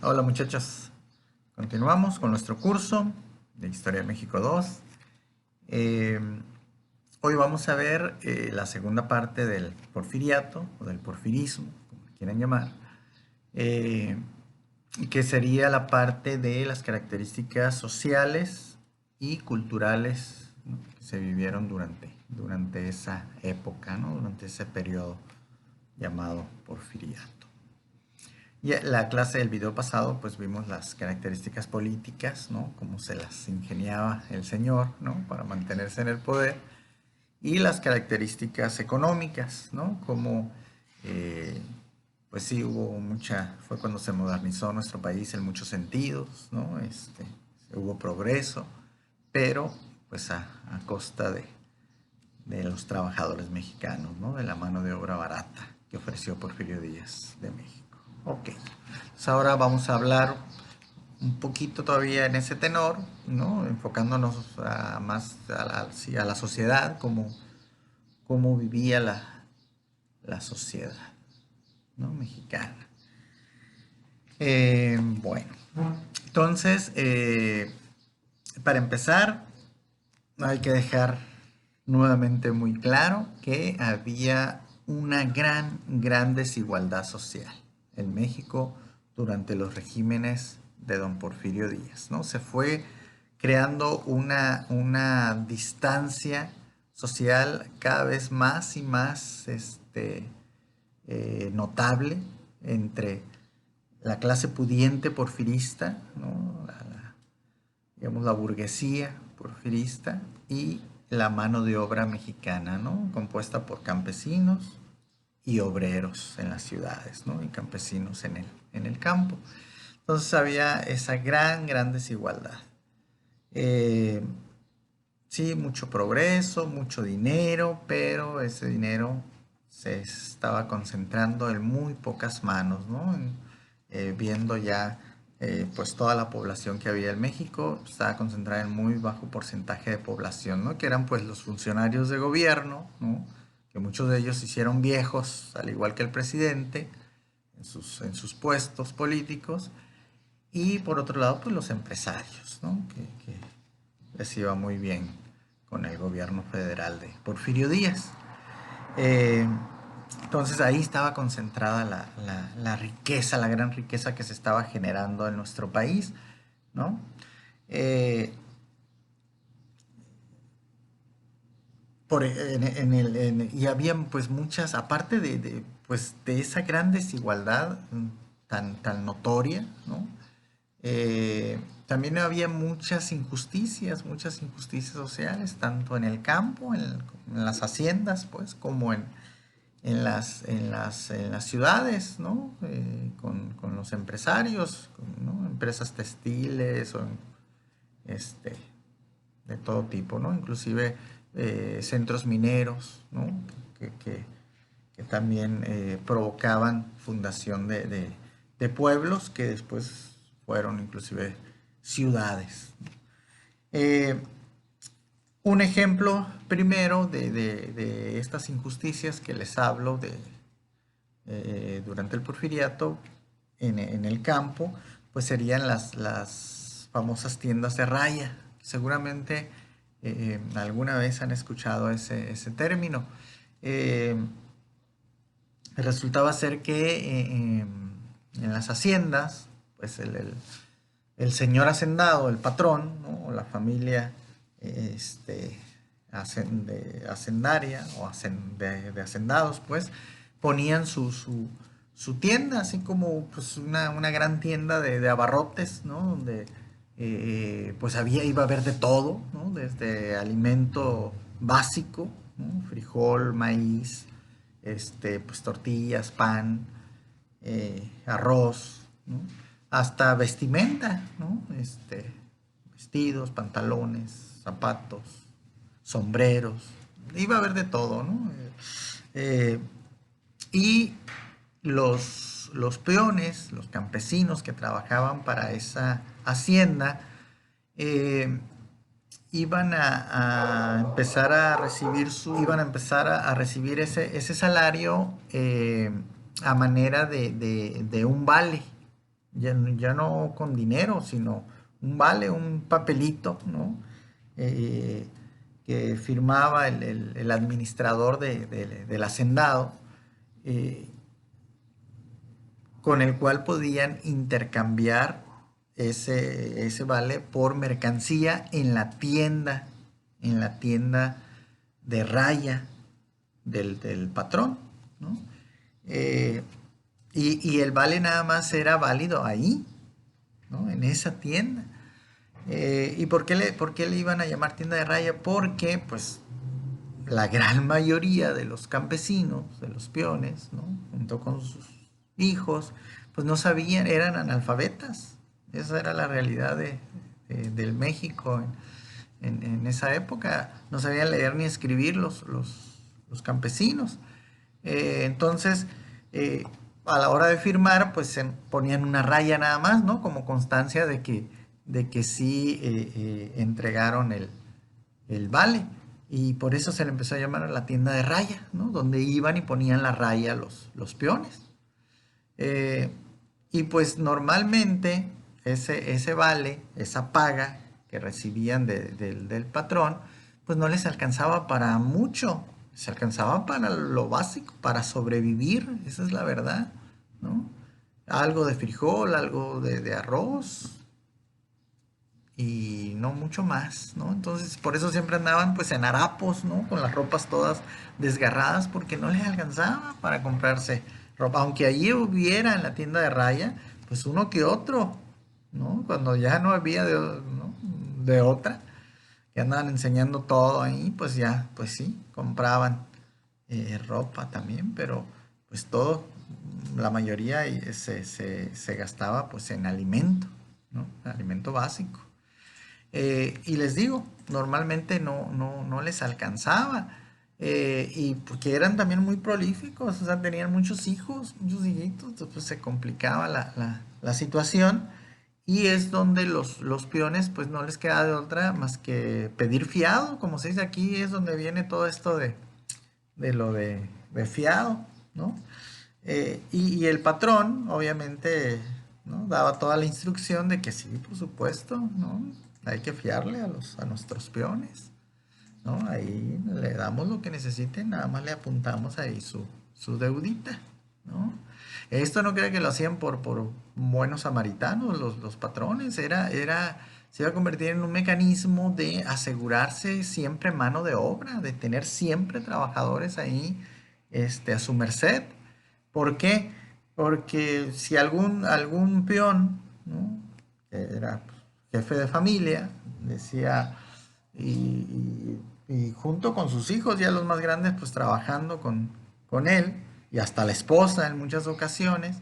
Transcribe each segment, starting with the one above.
Hola muchachos, continuamos con nuestro curso de Historia de México 2. Eh, Hoy vamos a ver la segunda parte del porfiriato o del porfirismo, como le quieran llamar, eh, que sería la parte de las características sociales y culturales, ¿no?, que se vivieron durante esa época, ¿no?, durante ese periodo llamado porfiriato. Y en la clase del video pasado, pues vimos las características políticas, ¿no? Cómo se las ingeniaba el señor, ¿no?, para mantenerse en el poder. Y las características económicas, ¿no? Como, eh, pues sí, fue cuando se modernizó nuestro país en muchos sentidos, ¿no? Hubo progreso, pero pues a costa de los trabajadores mexicanos, ¿no?, de la mano de obra barata que ofreció Porfirio Díaz de México. Ok, entonces ahora vamos a hablar un poquito todavía en ese tenor, ¿no?, enfocándonos más sí, a la sociedad, cómo vivía la sociedad, ¿no?, mexicana. Bueno, entonces, para empezar, hay que dejar nuevamente muy claro que había una gran desigualdad social en México durante los regímenes de don Porfirio Díaz, ¿no? Se fue creando una distancia social cada vez más y más notable entre la clase pudiente porfirista, ¿no?, digamos, la burguesía porfirista y la mano de obra mexicana, ¿no?, compuesta por campesinos y obreros en las ciudades, ¿no?, y campesinos en el campo. Entonces había esa gran desigualdad. Sí, mucho progreso, mucho dinero, pero ese dinero se estaba concentrando en muy pocas manos, ¿no? Viendo ya pues toda la población que había en México, estaba concentrada en muy bajo porcentaje de población, ¿no?, que eran pues los funcionarios de gobierno, ¿no?, que muchos de ellos se hicieron viejos, al igual que el presidente, en sus puestos políticos, y por otro lado pues los empresarios, ¿no?, que les iba muy bien con el gobierno federal de Porfirio Díaz. Eh, entonces ahí estaba concentrada la riqueza, la gran riqueza que se estaba generando en nuestro país, ¿no? Y había pues muchas, aparte pues, de esa gran desigualdad tan notoria, ¿no? También había muchas injusticias sociales, tanto en el campo, en las haciendas, pues, como en las ciudades, ¿no? Con los empresarios, ¿no?, empresas textiles este, de todo tipo, ¿no? Inclusive centros mineros, ¿no?, que también provocaban fundación de pueblos que después fueron inclusive ciudades. Un ejemplo primero de estas injusticias que les hablo durante el porfiriato en el campo, pues serían las famosas tiendas de raya. Seguramente alguna vez han escuchado ese término. Resultaba ser que en las haciendas, pues el señor hacendado, el patrón, ¿no?, o la familia hacendaria o de hacendados, pues ponían su tienda, así como pues una gran tienda de abarrotes, ¿no?, donde pues iba a haber de todo, ¿no?, desde alimento básico, ¿no?, frijol, maíz, pues tortillas, pan, arroz, ¿no?, hasta vestimenta, ¿no?, vestidos, pantalones, zapatos, sombreros, iba a haber de todo, ¿no? Y los peones, los campesinos que trabajaban para esa hacienda, iban a empezar a recibir ese salario a manera de un vale, ya no con dinero, sino un vale, un papelito, ¿no? Eh, que firmaba el administrador del hacendado, eh, con el cual podían intercambiar ese vale por mercancía en la tienda de raya del patrón, ¿no? Eh, y el vale nada más era válido ahí, ¿no? En esa tienda. ¿Y por qué le iban a llamar tienda de raya? Porque, pues, la gran mayoría de los campesinos, de los peones, ¿no? Junto con sus hijos, pues no sabían, eran analfabetas. Esa era la realidad del México en esa época. No sabían leer ni escribir los campesinos. Entonces, eh, a la hora de firmar, pues se ponían una raya nada más, ¿no? Como constancia de que sí entregaron el vale. Y por eso se le empezó a llamar a la tienda de raya, ¿no? Donde iban y ponían la raya los peones. Eh, y pues normalmente ese vale, esa paga que recibían del patrón, pues no les alcanzaba para mucho, se alcanzaba para lo básico, para sobrevivir, esa es la verdad, ¿no? Algo de frijol, algo de arroz y no mucho más, ¿no? Entonces por eso siempre andaban pues en harapos, ¿no? Con las ropas todas desgarradas porque no les alcanzaba para comprarse ropa, aunque allí hubiera en la tienda de raya, pues uno que otro, ¿no? Cuando ya no había ¿no? de otra, que andaban enseñando todo ahí, pues ya, pues sí, compraban ropa también, pero pues todo, la mayoría se gastaba pues en alimento, ¿no? Alimento básico. Y les digo, normalmente no les alcanzaba. Y porque eran también muy prolíficos, o sea, tenían muchos hijos, muchos hijitos, entonces pues, se complicaba la situación. Y es donde los peones, pues no les queda de otra más que pedir fiado, como se dice aquí, es donde viene todo esto de lo de fiado, ¿no? Y el patrón, obviamente, ¿no? Daba toda la instrucción de que sí, por supuesto, ¿no? Hay que fiarle a nuestros peones, ¿no? Ahí le damos lo que necesiten, nada más le apuntamos ahí su deudita, ¿no? Esto no creo que lo hacían por buenos samaritanos, los patrones, se iba a convertir en un mecanismo de asegurarse siempre mano de obra, de tener siempre trabajadores ahí, a su merced. ¿Por qué? Porque si algún peón, ¿no? Que era pues, jefe de familia, decía, y junto con sus hijos, ya los más grandes, pues trabajando con él, y hasta la esposa en muchas ocasiones,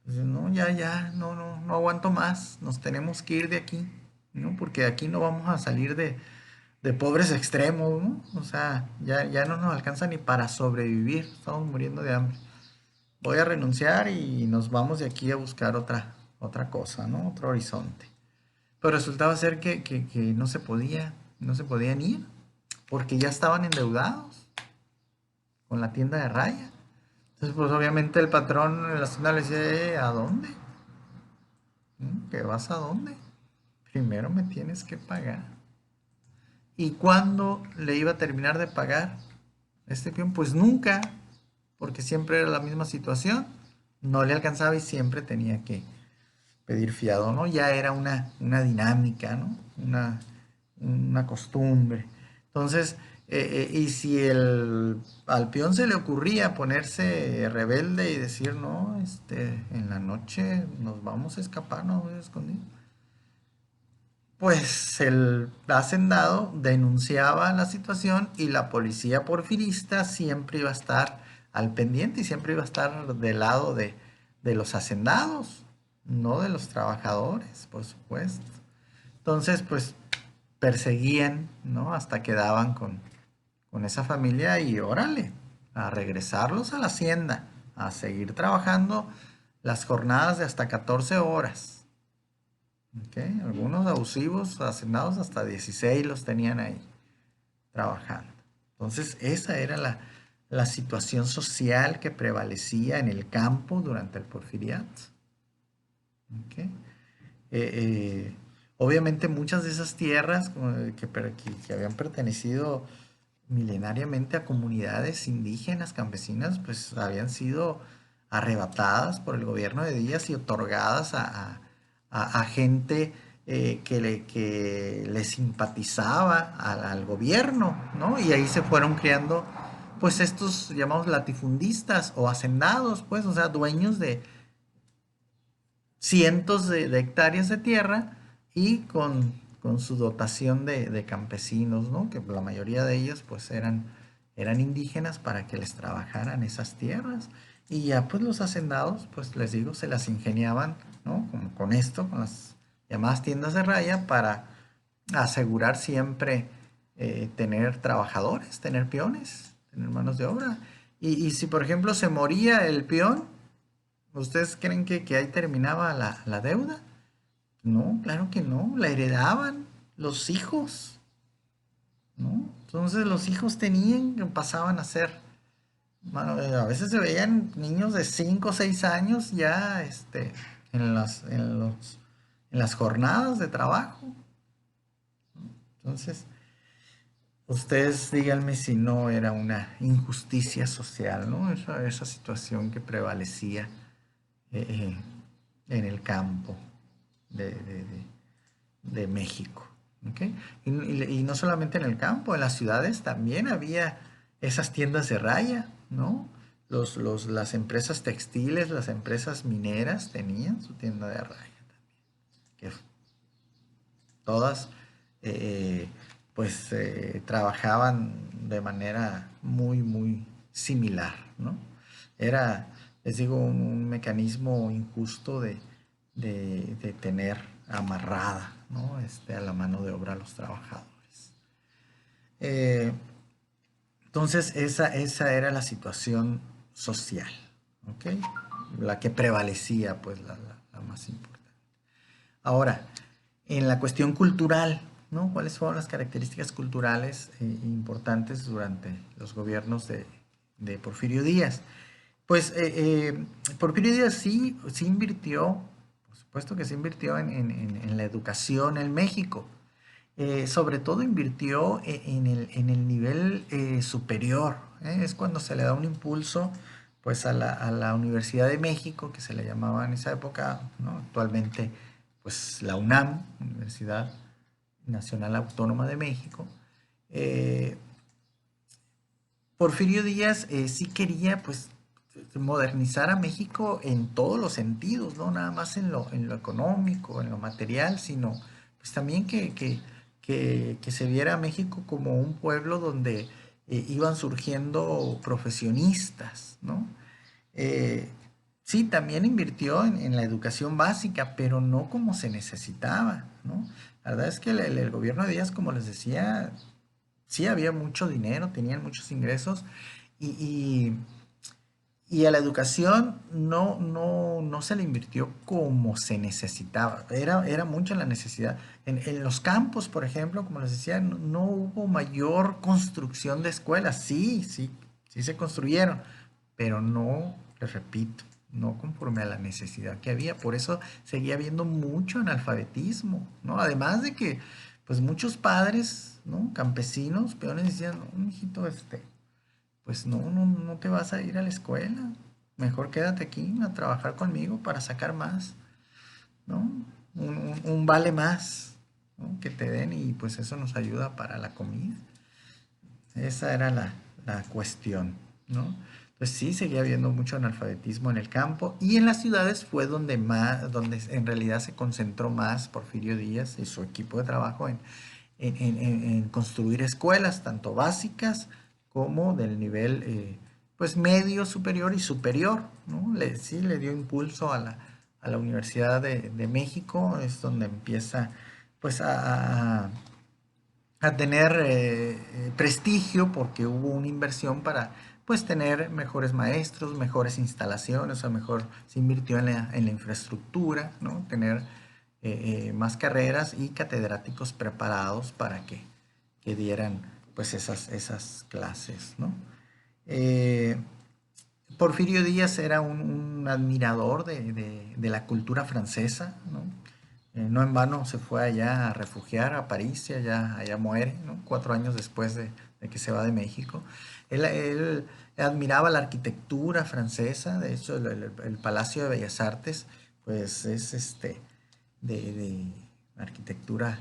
pues, no, ya, no aguanto más, nos tenemos que ir de aquí, ¿no? Porque de aquí no vamos a salir de pobres extremos, ¿no? O sea, ya no nos alcanza ni para sobrevivir, estamos muriendo de hambre. Voy a renunciar y nos vamos de aquí a buscar otra cosa, ¿no? Otro horizonte. Pero resultaba ser que no se podían ir, porque ya estaban endeudados con la tienda de raya. Entonces, pues obviamente el patrón en la tienda le decía, ¿a dónde? ¿Qué vas a dónde? Primero me tienes que pagar. ¿Y cuándo le iba a terminar de pagar este peón? Pues nunca, porque siempre era la misma situación. No le alcanzaba y siempre tenía que pedir fiado, ¿no? Ya era una dinámica, ¿no? Una costumbre. Entonces, y si al peón se le ocurría ponerse rebelde y decir, no, en la noche nos vamos a escapar, nos vamos a esconder, pues el hacendado denunciaba la situación y la policía porfirista siempre iba a estar al pendiente y siempre iba a estar del lado de los hacendados, no de los trabajadores, por supuesto. Entonces, pues perseguían, ¿no? Hasta que daban con esa familia y órale, a regresarlos a la hacienda, a seguir trabajando las jornadas de hasta 14 horas. ¿Okay? Algunos abusivos, hacendados hasta 16 los tenían ahí trabajando. Entonces, esa era la situación social que prevalecía en el campo durante el porfiriato. ¿Ok? Obviamente muchas de esas tierras que habían pertenecido milenariamente a comunidades indígenas, campesinas, pues habían sido arrebatadas por el gobierno de Díaz y otorgadas a gente que le simpatizaba al gobierno, ¿no? Y ahí se fueron creando, pues, estos llamados latifundistas o hacendados, pues, o sea, dueños de cientos de hectáreas de tierra y con su dotación de campesinos, ¿no? Que la mayoría de ellos pues eran indígenas para que les trabajaran esas tierras. Y ya pues los hacendados, pues les digo, se las ingeniaban, ¿no? Como con esto, con las llamadas tiendas de raya para asegurar siempre tener trabajadores, tener peones, tener manos de obra. Y si por ejemplo se moría el peón, ¿ustedes creen que ahí terminaba la deuda? No, claro que no, la heredaban los hijos, ¿no? Entonces los hijos pasaban a ser, bueno, a veces se veían niños de 5 o 6 años ya en las jornadas de trabajo. Entonces, ustedes díganme si no era una injusticia social, ¿no? Esa situación que prevalecía eh, en el campo de México. ¿Okay? Y no solamente en el campo, en las ciudades también había esas tiendas de raya, ¿no? Las empresas textiles, las empresas mineras tenían su tienda de raya también, que todas eh, pues trabajaban de manera muy similar, ¿no? Era, les digo, un mecanismo injusto de tener amarrada, ¿no? A la mano de obra a los trabajadores. Eh, entonces, esa era la situación social, ¿ok? La que prevalecía, pues, la más importante. Ahora, en la cuestión cultural, ¿no? ¿Cuáles fueron las características culturales importantes durante los gobiernos de Porfirio Díaz? Pues Porfirio Díaz sí invirtió, por supuesto que sí invirtió en la educación en México. Sobre todo invirtió en el nivel superior. Es cuando se le da un impulso pues a la Universidad de México, que se le llamaba en esa época, ¿no? Actualmente pues la UNAM, Universidad Nacional Autónoma de México. Eh, Porfirio Díaz sí quería pues modernizar a México en todos los sentidos, no nada más en lo económico, en lo material, sino pues también que se viera a México como un pueblo donde iban surgiendo profesionistas, ¿no? Eh, sí, también invirtió en la educación básica, pero no como se necesitaba, ¿no? La verdad es que el gobierno de Díaz, como les decía, sí había mucho dinero, tenían muchos ingresos y, y- y a la educación no se le invirtió como se necesitaba. Era mucha la necesidad. En los campos, por ejemplo, como les decía, no hubo mayor construcción de escuelas. Sí se construyeron, pero no, les repito, no conforme a la necesidad que había. Por eso seguía habiendo mucho analfabetismo, ¿no? Además de que, pues muchos padres, ¿no? Campesinos, peones decían, no, mijito, pues no te vas a ir a la escuela. Mejor quédate aquí a trabajar conmigo para sacar más, ¿no? Un vale más, ¿no? Que te den y pues eso nos ayuda para la comida. Esa era la cuestión, ¿no? Pues sí, seguía habiendo mucho analfabetismo en el campo y en las ciudades fue donde en realidad se concentró más Porfirio Díaz y su equipo de trabajo en construir escuelas, tanto básicas como del nivel pues medio, superior y superior, ¿no? Sí le dio impulso a la Universidad de México, es donde empieza pues a tener prestigio porque hubo una inversión para pues tener mejores maestros, mejores instalaciones, o sea, mejor se invirtió en la infraestructura, ¿no? Tener más carreras y catedráticos preparados para que dieran pues esas clases, ¿no? Eh, Porfirio Díaz era un admirador de la cultura francesa, ¿no? No en vano se fue allá a refugiar a París y allá muere, ¿no? 4 años después de que se va de México. Él admiraba la arquitectura francesa, de hecho el Palacio de Bellas Artes, pues es de arquitectura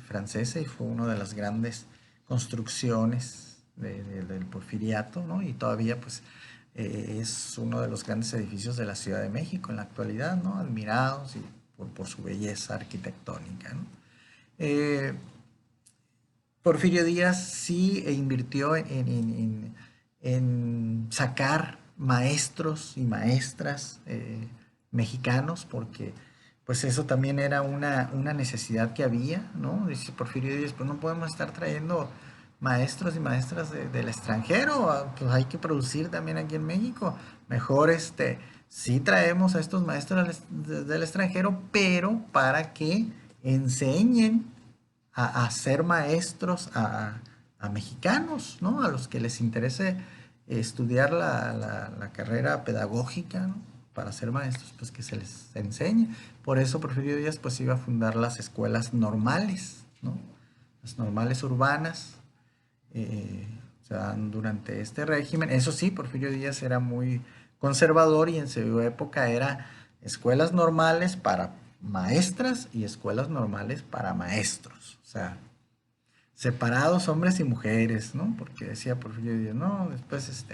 francesa y fue una de las grandes construcciones del Porfiriato, ¿no? Y todavía pues es uno de los grandes edificios de la Ciudad de México en la actualidad, ¿no? Admirados y por su belleza arquitectónica, ¿no? Eh, Porfirio Díaz sí invirtió en sacar maestros y maestras mexicanos, porque pues eso también era una necesidad que había, ¿no? Dice Porfirio Díaz, pues no podemos estar trayendo maestros y maestras del extranjero, pues hay que producir también aquí en México. Mejor sí traemos a estos maestros del extranjero, pero para que enseñen a ser maestros a mexicanos, ¿no? A los que les interese estudiar la carrera pedagógica, ¿no? Para ser maestros, pues que se les enseñe. Por eso Porfirio Díaz pues iba a fundar las escuelas normales, ¿no? Las normales urbanas, o sea, durante este régimen. Eso sí, Porfirio Díaz era muy conservador y en su época era escuelas normales para maestras y escuelas normales para maestros. O sea, separados hombres y mujeres, ¿no? Porque decía Porfirio Díaz, no, después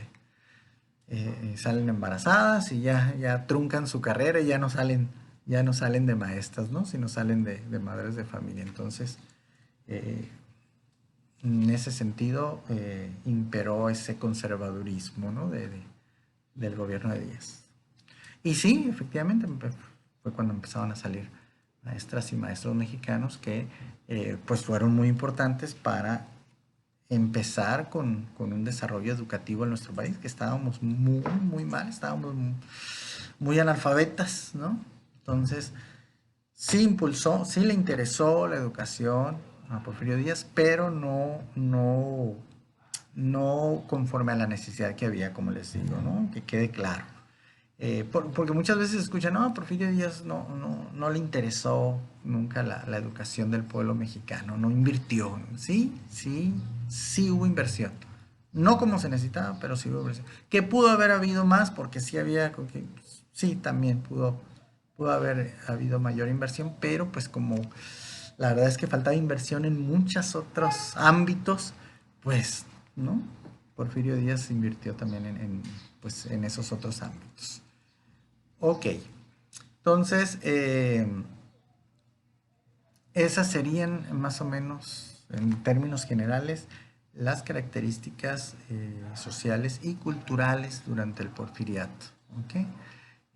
salen embarazadas y ya truncan su carrera y ya no salen de maestras, ¿no? Sino salen de madres de familia. Entonces, eh, en ese sentido, imperó ese conservadurismo, ¿no? Del gobierno de Díaz. Y sí, efectivamente, fue cuando empezaron a salir maestras y maestros mexicanos que pues fueron muy importantes para empezar con un desarrollo educativo en nuestro país, que estábamos muy, muy mal, estábamos muy analfabetas, ¿no? Entonces, sí impulsó, sí le interesó la educación a Porfirio Díaz, pero no conforme a la necesidad que había, como les digo, ¿no? Que quede claro. Porque muchas veces escuchan, no, Porfirio Díaz no le interesó nunca la educación del pueblo mexicano, no invirtió. Sí, sí, sí hubo inversión. No como se necesitaba, pero sí hubo inversión. Que pudo haber habido más, porque sí había, sí, también pudo haber habido mayor inversión, pero pues como la verdad es que faltaba inversión en muchos otros ámbitos, pues, ¿no? Porfirio Díaz invirtió también pues, en esos otros ámbitos. Ok, entonces esas serían más o menos, en términos generales, las características sociales y culturales durante el porfiriato. ¿Ok?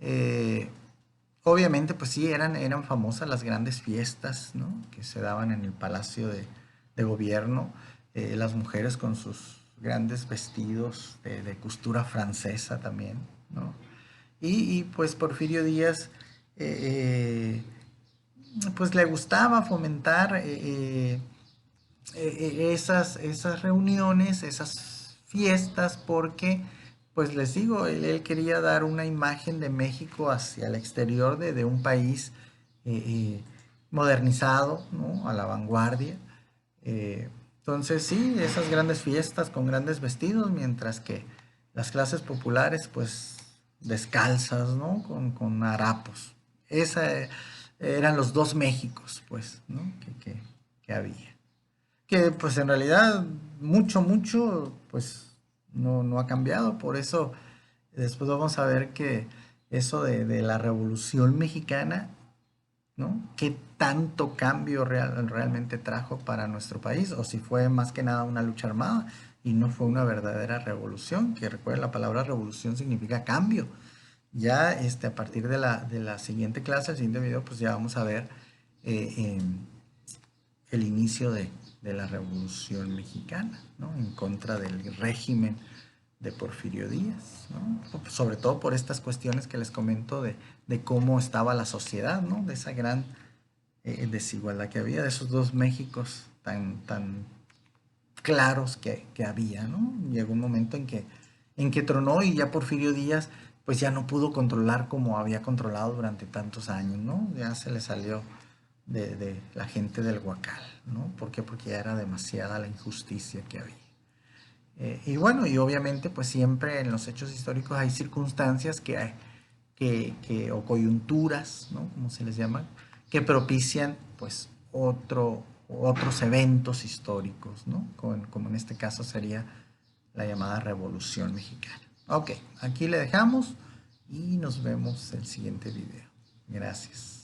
Eh, Obviamente, pues sí, eran famosas las grandes fiestas, ¿no? Que se daban en el Palacio de Gobierno, las mujeres con sus grandes vestidos de costura francesa también, ¿no? Pues Porfirio Díaz, eh, pues le gustaba fomentar esas reuniones, esas fiestas, porque, pues les digo, él quería dar una imagen de México hacia el exterior de un país eh, eh, modernizado, ¿no? A la vanguardia. Entonces, sí, esas grandes fiestas con grandes vestidos, mientras que las clases populares, pues descalzas, ¿no? Con harapos. Esa, eran los dos Méxicos, pues, ¿no? Que había. Que pues en realidad mucho, pues no ha cambiado. Por eso después vamos a ver que eso de la Revolución Mexicana, ¿no? ¿Qué tanto cambio realmente trajo para nuestro país? O si fue más que nada una lucha armada y no fue una verdadera revolución, que recuerden, la palabra revolución significa cambio. Ya a partir de la siguiente clase, el siguiente video, pues ya vamos a ver el inicio de la Revolución Mexicana, ¿no? En contra del régimen de Porfirio Díaz, ¿no? Sobre todo por estas cuestiones que les comento de cómo estaba la sociedad, ¿no? De esa gran desigualdad que había, de esos dos Méxicos tan claros que había, ¿no? Llegó un momento en que en que tronó y ya Porfirio Díaz pues ya no pudo controlar como había controlado durante tantos años, ¿no? Ya se le salió de la gente del Huacal, ¿no? ¿Por qué? Porque ya era demasiada la injusticia que había. Y bueno, y obviamente pues siempre en los hechos históricos hay circunstancias o coyunturas, ¿no? Como se les llama, que propician pues otros eventos históricos, ¿no? Como en este caso sería la llamada Revolución Mexicana. Ok, aquí le dejamos y nos vemos en el siguiente video. Gracias.